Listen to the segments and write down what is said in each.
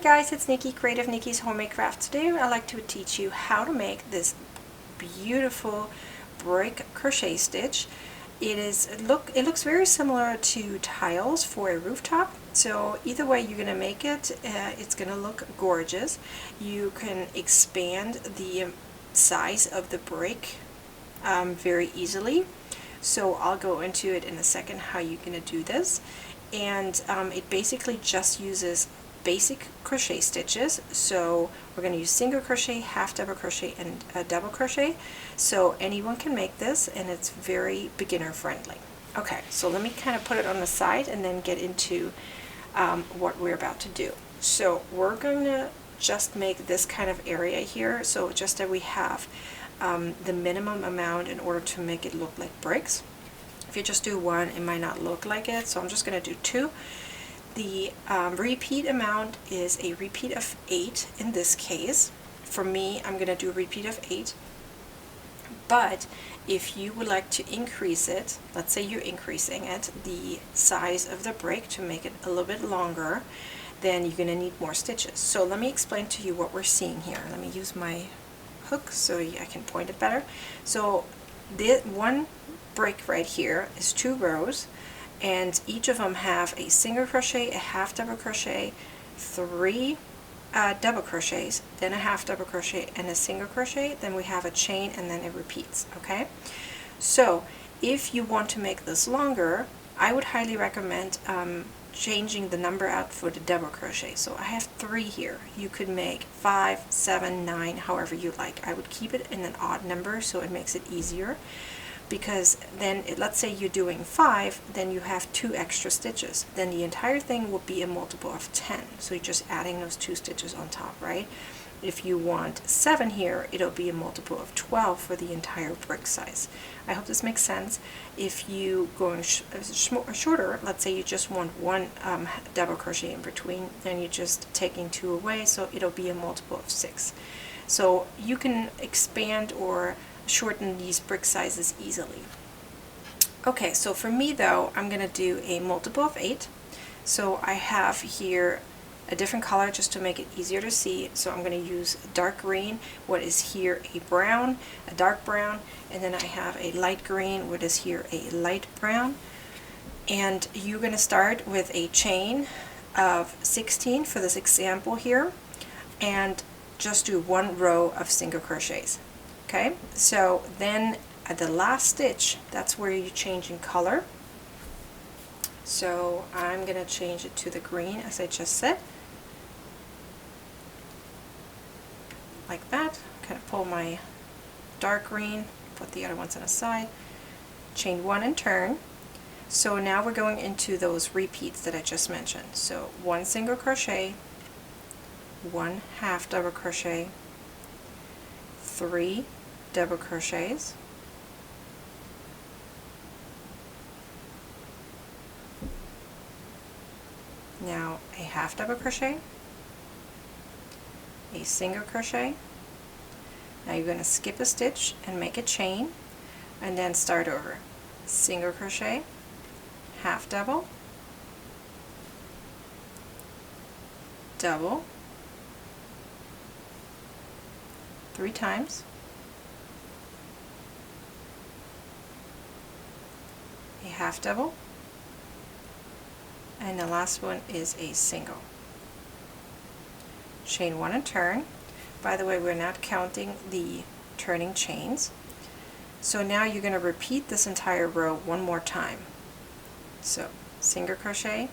guys, it's Nikki, Creative Nikki's Homemade Crafts. Today I'd like to teach you how to make this beautiful brick crochet stitch. It looks very similar to tiles for a rooftop. So either way you're going to make it, it's going to look gorgeous. You can expand the size of the brick very easily. So I'll go into it in a second how you're going to do this. And it basically just uses basic crochet stitches. So we're going to use single crochet, half double crochet, and double crochet. So anyone can make this, and it's very beginner friendly. Okay, so let me kind of put it on the side and then get into what we're about to do. So we're going to just make this kind of area here, so just that we have the minimum amount in order to make it look like bricks. If you just do one, it might not look like it, so I'm just going to do 2. The repeat amount is a repeat of 8 in this case. For me, I'm going to do a repeat of 8. But if you would like to increase it, let's say you're increasing it, the size of the brick to make it a little bit longer, then you're going to need more stitches. So let me explain to you what we're seeing here. Let me use my hook so I can point it better. So the one brick right here is 2 rows, and each of them have a single crochet, a half double crochet, 3 double crochets, then a half double crochet and a single crochet, then we have a chain, and then it repeats. Okay, so if you want to make this longer, I would highly recommend changing the number out for the double crochet. So I have 3 here. You could make 5, 7, 9, however you like. I would keep it in an odd number so it makes it easier, because then let's say you're doing 5, then you have 2 extra stitches. Then the entire thing will be a multiple of 10. So you're just adding those 2 stitches on top, right? If you want 7 here, it'll be a multiple of 12 for the entire brick size. I hope this makes sense. If you going shorter, let's say you just want 1 double crochet in between, then you're just taking 2 away, so it'll be a multiple of 6. So you can expand or shorten these brick sizes easily. Okay, so for me though, I'm going to do a multiple of 8. So I have here a different color just to make it easier to see. So I'm going to use dark green, what is here a brown, a dark brown, and then I have a light green, what is here a light brown. And you're going to start with a chain of 16 for this example here, and just do 1 row of single crochets. Okay, so then at the last stitch, that's where you change in color. So I'm going to change it to the green, as I just said. Like that. Kind of pull my dark green, put the other ones on the side, chain 1 and turn. So now we're going into those repeats that I just mentioned. So 1 single crochet, 1 half double crochet, 3 double crochets, now a half double crochet, a single crochet. Now you're going to skip a stitch and make a chain, and then start over. Single crochet, half double, double, 3 times, a half double, and the last one is a single. Chain 1 and turn. By the way, we're not counting the turning chains. So now you're going to repeat this entire row 1 more time. So single crochet,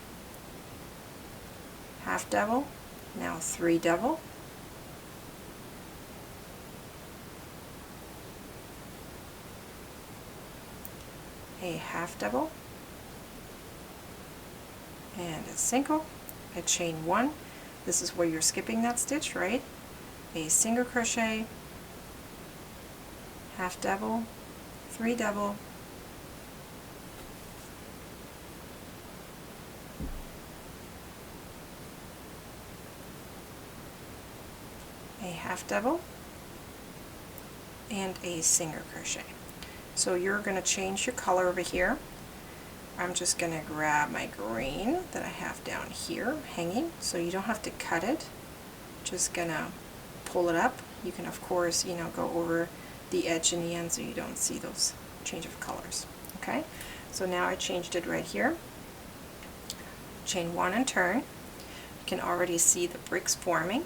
half double, now 3 double, a half double, and a single, a chain 1. This is where you're skipping that stitch, right? A single crochet, half double, 3 double, a half double, and a single crochet. So you're going to change your color over here. I'm just going to grab my green that I have down here hanging, so you don't have to cut it. just gonna pull it up. You can of course, you know, go over the edge in the end so you don't see those change of colors. Okay, so now I changed it right here. Chain 1 and turn. You can already see the bricks forming.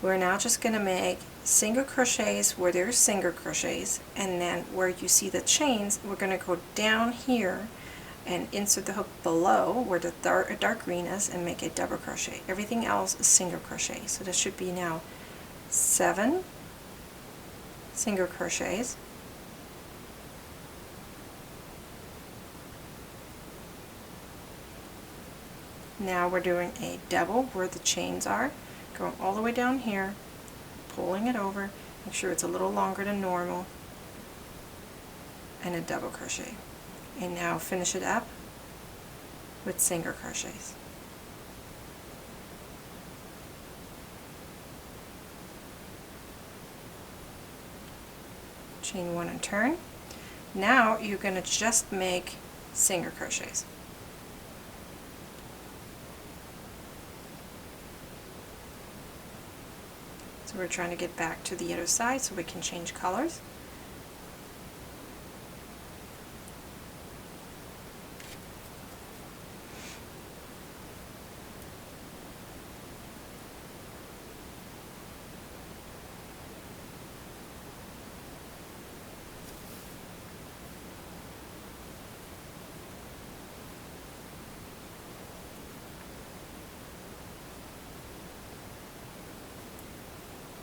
We're now just going to make single crochets where there's single crochets, and then where you see the chains, we're going to go down here and insert the hook below where the dark green is and make a double crochet. Everything else is single crochet. So this should be now 7 single crochets, now we're doing a double where the chains are, going all the way down here, pulling it over, make sure it's a little longer than normal, and a double crochet. And now finish it up with single crochets. Chain 1 and turn. Now you're going to just make single crochets. So we're trying to get back to the other side so we can change colors.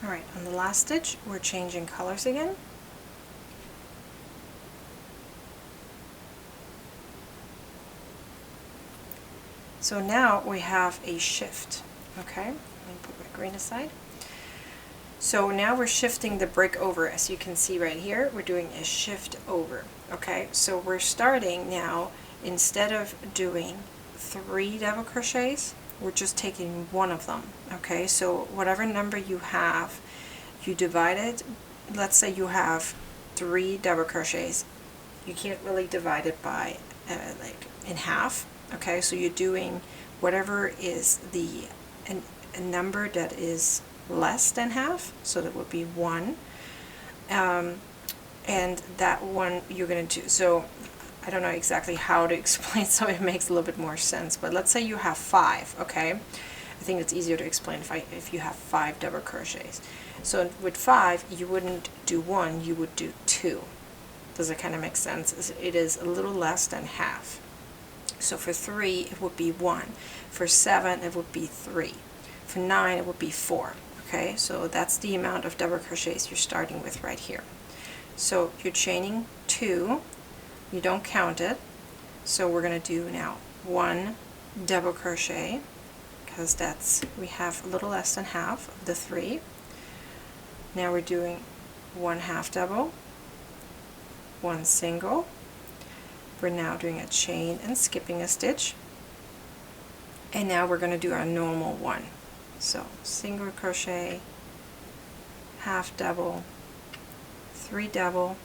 Alright, on the last stitch we're changing colors again. So now we have a shift. Okay, let me put my green aside. So now we're shifting the brick over. As you can see right here, we're doing a shift over. Okay, so we're starting now, instead of doing 3 double crochets, we're just taking one of them. Okay, so whatever number you have, you divide it. Let's say you have 3 double crochets. You can't really divide it by like in half. Okay, so you're doing whatever is a number that is less than half, so that would be 1, and that one you're going to do. So I don't know exactly how to explain so it makes a little bit more sense, but let's say you have 5, okay? I think it's easier to explain if you have 5 double crochets. So with 5 you wouldn't do 1, you would do 2. Does it kind of make sense? It is a little less than half. So for 3 it would be 1, for 7 it would be 3, for 9 it would be 4. Okay, so that's the amount of double crochets you're starting with right here. So you're chaining 2, you don't count it, so we're going to do now 1 double crochet, because that's, we have a little less than half of the 3. Now we're doing 1 half double, 1 single. We're now doing a chain and skipping a stitch, and now we're going to do our normal one. So single crochet, half double, 3 double,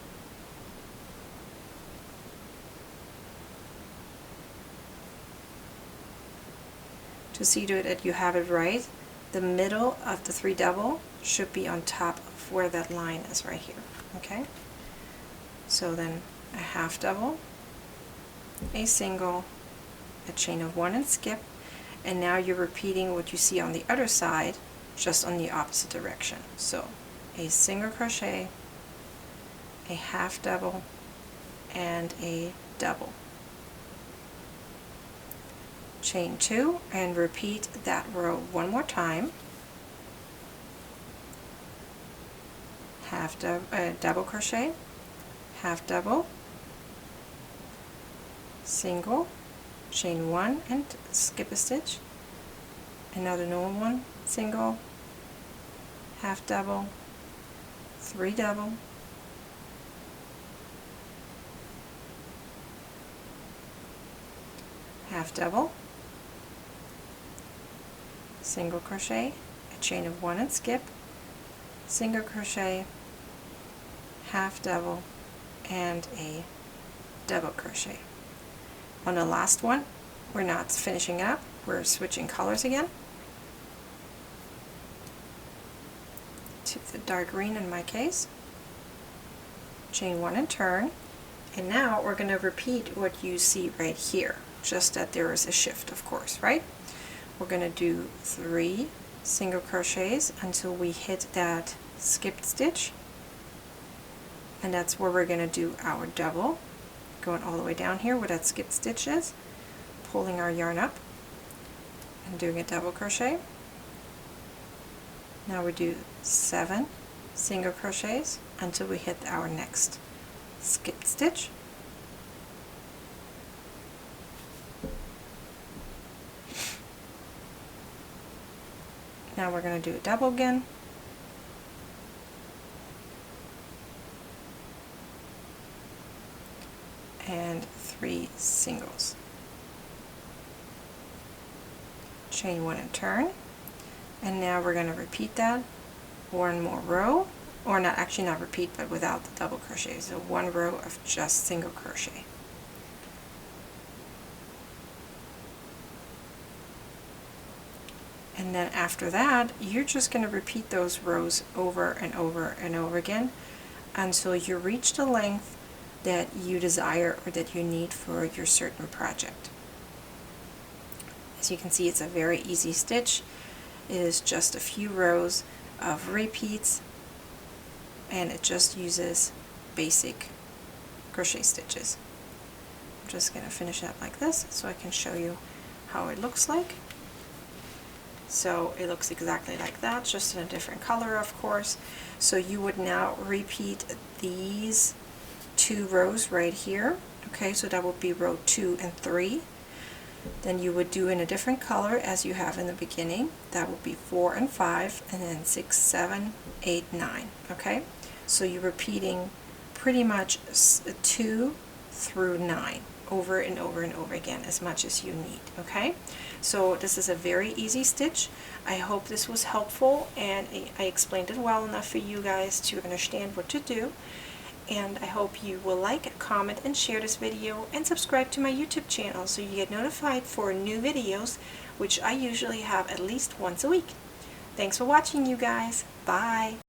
to see to it that you have it right, the middle of the 3 double should be on top of where that line is right here. Okay, so then a half double, a single, a chain of 1 and skip, and now you're repeating what you see on the other side, just on the opposite direction. So a single crochet, a half double, and a double. Chain 2 and repeat that row one more time. Double crochet, half double, single, chain 1 and skip a stitch, another normal one, single, half double, 3 double, half double, single crochet, a chain of 1 and skip, single crochet, half double, and a double crochet. On the last one, we're not finishing up, we're switching colors again. with dark green in my case. Chain 1 and turn. And now we're going to repeat what you see right here, just that there is a shift, of course, right? We're going to do 3 single crochets until we hit that skipped stitch, and that's where we're going to do our double, going all the way down here where that skipped stitch is, pulling our yarn up and doing a double crochet. Now we do 7 single crochets until we hit our next skipped stitch. Now we're going to do a double again, and 3 singles. Chain 1 and turn, and now we're going to repeat that one more row, or not, actually not repeat, but without the double crochet, so 1 row of just single crochet. And then after that, you're just going to repeat those rows over and over and over again until you reach the length that you desire or that you need for your certain project. As you can see, it's a very easy stitch. It is just a few rows of repeats, and it just uses basic crochet stitches. I'm just going to finish up like this so I can show you how it looks like. So it looks exactly like that, just in a different color, of course. So you would now repeat these 2 rows right here. Okay, so that would be row 2 and 3. Then you would do in a different color as you have in the beginning. That would be 4 and 5, and then 6, 7, 8, 9. Okay, so you're repeating pretty much 2 through 9 over and over and over again, as much as you need. Okay, so this is a very easy stitch. I hope this was helpful, and I explained it well enough for you guys to understand what to do. And I hope you will like, comment, and share this video, and subscribe to my YouTube channel so you get notified for new videos, which I usually have at least once a week. Thanks for watching, you guys. Bye!